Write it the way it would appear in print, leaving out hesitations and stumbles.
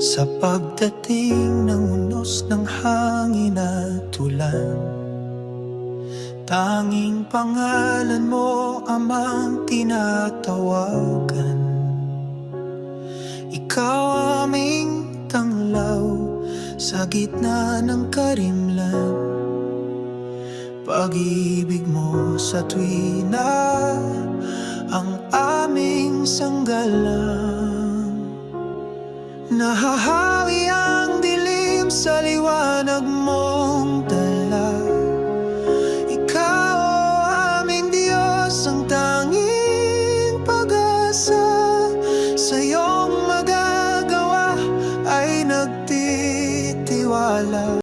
Sa pagdating ng unos ng hangin at ulan, tanging pangalan mo amang tinatawagan. Ikaw aming tanglaw sa gitna ng karimlan. Pag-ibig mo sa tuwina ang aming sanggalang. Nahahawi ang dilim sa liwanag mong